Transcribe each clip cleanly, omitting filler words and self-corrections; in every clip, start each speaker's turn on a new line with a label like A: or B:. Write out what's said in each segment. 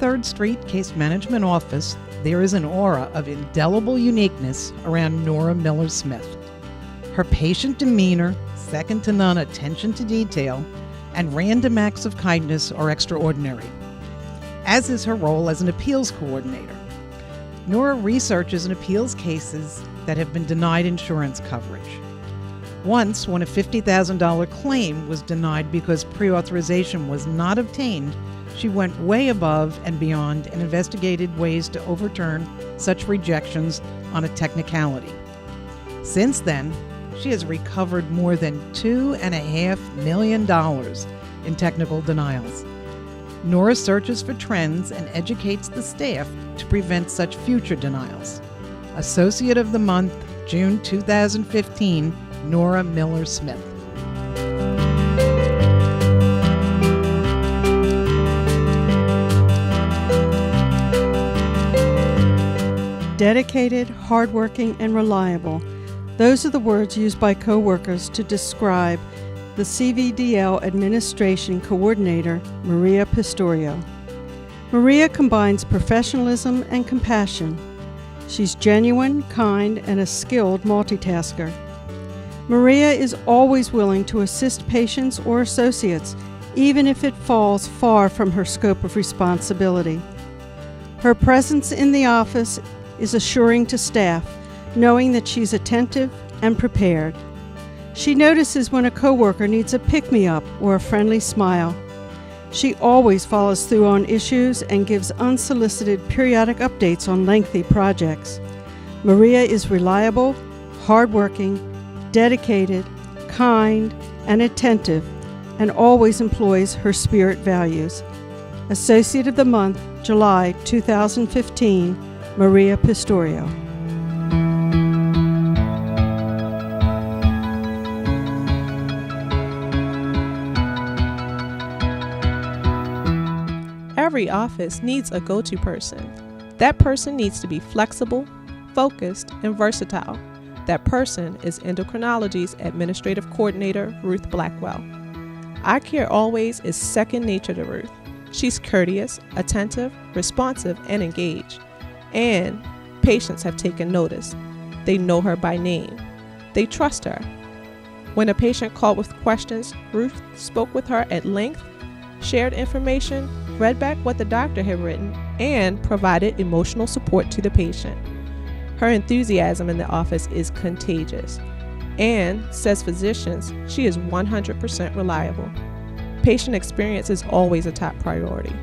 A: 3rd Street Case Management Office, there is an aura of indelible uniqueness around Nora Miller-Smith. Her patient demeanor, second to none attention to detail, and random acts of kindness are extraordinary, as is her role as an appeals coordinator. Nora researches and appeals cases that have been denied insurance coverage. Once, when a $50,000 claim was denied because pre-authorization was not obtained, she went way above and beyond and investigated ways to overturn such rejections on a technicality. Since then, she has recovered more than $2.5 million in technical denials. Nora searches for trends and educates the staff to prevent such future denials. Associate of the Month, June 2015, Nora Miller-Smith.
B: Dedicated, hardworking, and reliable. Those are the words used by coworkers to describe the CVDL Administration Coordinator, Maria Pistorio. Maria combines professionalism and compassion. She's genuine, kind, and a skilled multitasker. Maria is always willing to assist patients or associates, even if it falls far from her scope of responsibility. Her presence in the office is assuring to staff, knowing that she's attentive and prepared. She notices when a coworker needs a pick-me-up or a friendly smile. She always follows through on issues and gives unsolicited periodic updates on lengthy projects. Maria is reliable, hardworking, dedicated, kind, and attentive, and always employs her spirit values. Associate of the Month, July 2015, Maria Pistorio.
C: Every office needs a go-to person. That person needs to be flexible, focused, and versatile. That person is Endocrinology's Administrative Coordinator, Ruth Blackwell. Eye Care Always is second nature to Ruth. She's courteous, attentive, responsive, and engaged. And patients have taken notice. They know her by name. They trust her. When a patient called with questions, Ruth spoke with her at length, shared information, read back what the doctor had written, and provided emotional support to the patient. Her enthusiasm in the office is contagious. And, says physicians, she is 100% reliable. Patient experience is always a top priority.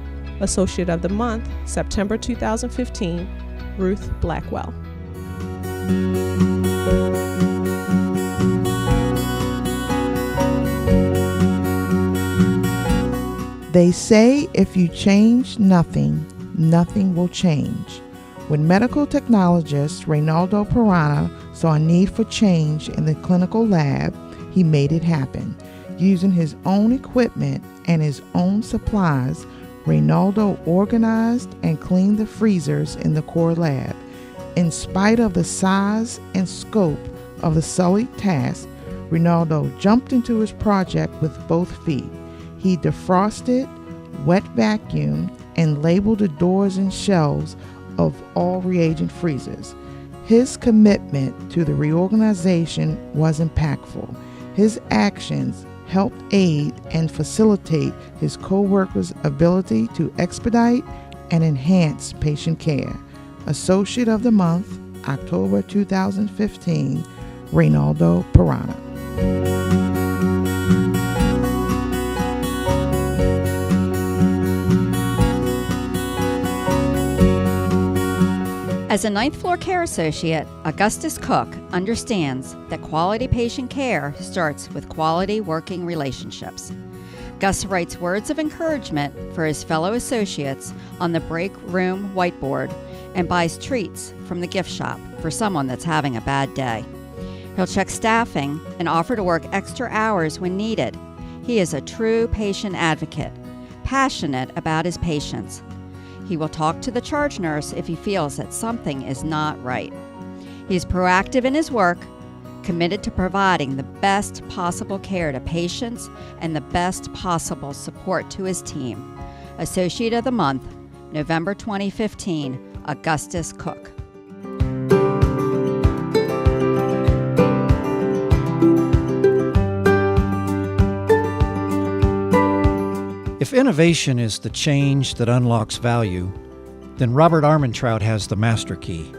C: Associate of the Month, September 2015, Ruth Blackwell.
D: They say if you change nothing, nothing will change. When medical technologist Reynaldo Pirana saw a need for change in the clinical lab, he made it happen. Using his own equipment and his own supplies, Reynaldo organized and cleaned the freezers in the core lab. In spite of the size and scope of the sullied task, Reynaldo jumped into his project with both feet. He defrosted, wet vacuumed, and labeled the doors and shelves of all reagent freezers. His commitment to the reorganization was impactful. His actions helped aid and facilitate his co-workers' ability to expedite and enhance patient care. Associate of the Month, October 2015, Reynaldo Pirana.
E: As a ninth floor care associate, Augustus Cook understands that quality patient care starts with quality working relationships. Gus writes words of encouragement for his fellow associates on the break room whiteboard and buys treats from the gift shop for someone that's having a bad day. He'll check staffing and offer to work extra hours when needed. He is a true patient advocate, passionate about his patients. He will talk to the charge nurse if he feels that something is not right. He is proactive in his work, committed to providing the best possible care to patients and the best possible support to his team. Associate of the Month, November 2015, Augustus Cook.
F: If innovation is the change that unlocks value, then Robert Armentrout has the master key.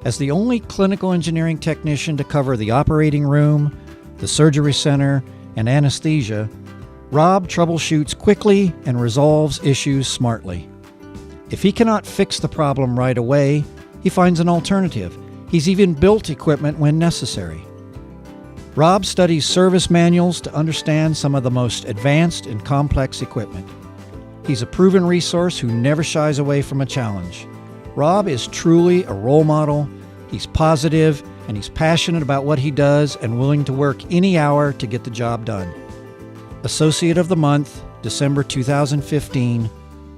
F: As the only clinical engineering technician to cover the operating room, the surgery center, and anesthesia, Rob troubleshoots quickly and resolves issues smartly. If he cannot fix the problem right away, he finds an alternative. He's even built equipment when necessary. Rob studies service manuals to understand some of the most advanced and complex equipment. He's a proven resource who never shies away from a challenge. Rob is truly a role model. He's positive, and he's passionate about what he does and willing to work any hour to get the job done. Associate of the Month, December 2015,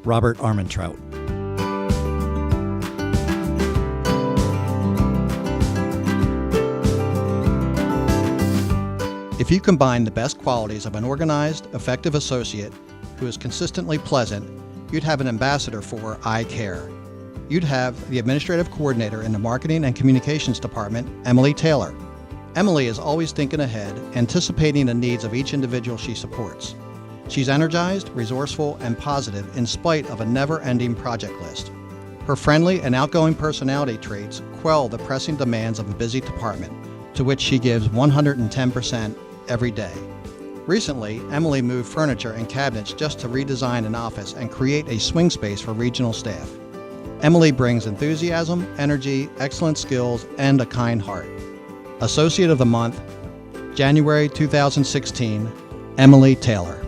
F: Robert Armentrout.
G: If you combine the best qualities of an organized, effective associate who is consistently pleasant, you'd have an ambassador for I Care. You'd have the administrative coordinator in the marketing and communications department, Emily Taylor. Emily is always thinking ahead, anticipating the needs of each individual she supports. She's energized, resourceful, and positive in spite of a never-ending project list. Her friendly and outgoing personality traits quell the pressing demands of a busy department, to which she gives 110% every day. Recently, Emily moved furniture and cabinets just to redesign an office and create a swing space for regional staff. Emily brings enthusiasm, energy, excellent skills, and a kind heart. Associate of the Month, January 2016, Emily Taylor.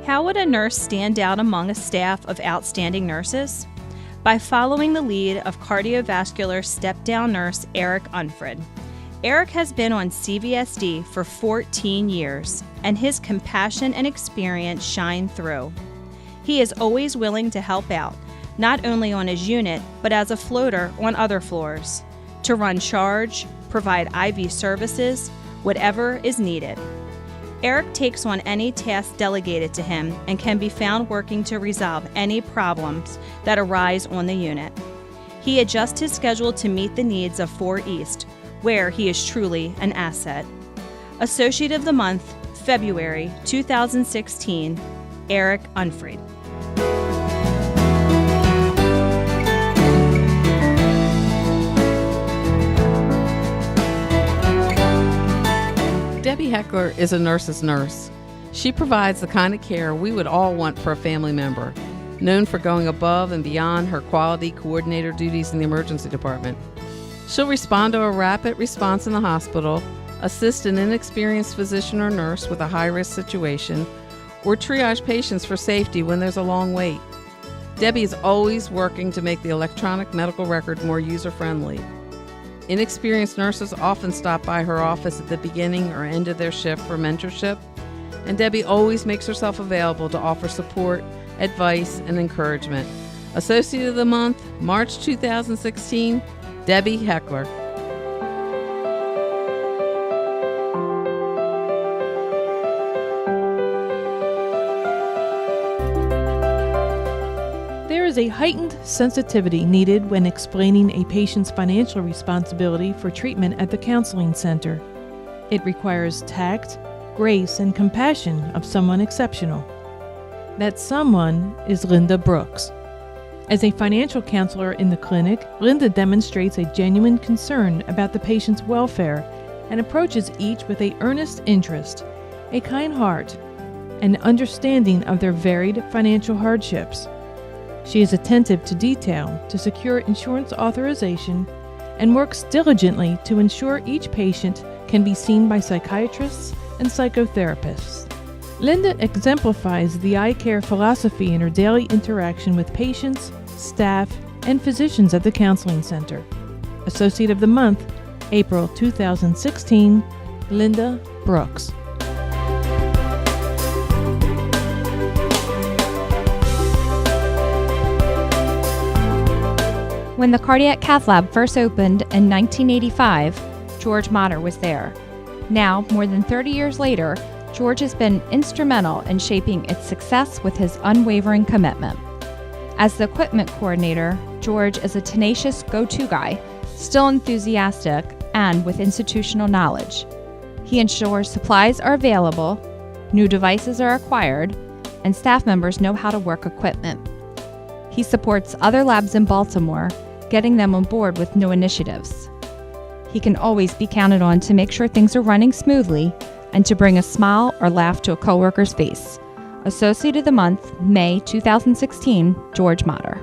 H: How would a nurse stand out among a staff of outstanding nurses? By following the lead of cardiovascular step-down nurse Eric Unfred. Eric has been on CVSD for 14 years, and his compassion and experience shine through. He is always willing to help out, not only on his unit, but as a floater on other floors, to run charge, provide IV services, whatever is needed. Eric takes on any task delegated to him and can be found working to resolve any problems that arise on the unit. He adjusts his schedule to meet the needs of 4 East, where he is truly an asset. Associate of the Month, February 2016, Eric Unfried.
I: Debbie Heckler is a nurse's nurse. She provides the kind of care we would all want for a family member, known for going above and beyond her quality coordinator duties in the emergency department. She'll respond to a rapid response in the hospital, assist an inexperienced physician or nurse with a high-risk situation, or triage patients for safety when there's a long wait. Debbie is always working to make the electronic medical record more user-friendly. Inexperienced nurses often stop by her office at the beginning or end of their shift for mentorship, and Debbie always makes herself available to offer support, advice, and encouragement. Associate of the Month, March 2016, Debbie Heckler.
J: There is a heightened sensitivity needed when explaining a patient's financial responsibility for treatment at the counseling center. It requires tact, grace, and compassion of someone exceptional. That someone is Linda Brooks. As a financial counselor in the clinic, Linda demonstrates a genuine concern about the patient's welfare and approaches each with an earnest interest, a kind heart, and understanding of their varied financial hardships. She is attentive to detail to secure insurance authorization and works diligently to ensure each patient can be seen by psychiatrists and psychotherapists. Linda exemplifies the I Care philosophy in her daily interaction with patients, staff, and physicians at the counseling center. Associate of the Month, April 2016, Linda Brooks.
H: When the cardiac cath lab first opened in 1985, George Motter was there. Now, more than 30 years later, George has been instrumental in shaping its success with his unwavering commitment. As the equipment coordinator, George is a tenacious go-to guy, still enthusiastic and with institutional knowledge. He ensures supplies are available, new devices are acquired, and staff members know how to work equipment. He supports other labs in Baltimore, getting them on board with new initiatives. He can always be counted on to make sure things are running smoothly and to bring a smile or laugh to a coworker's face. Associate of the Month, May 2016, George Motter.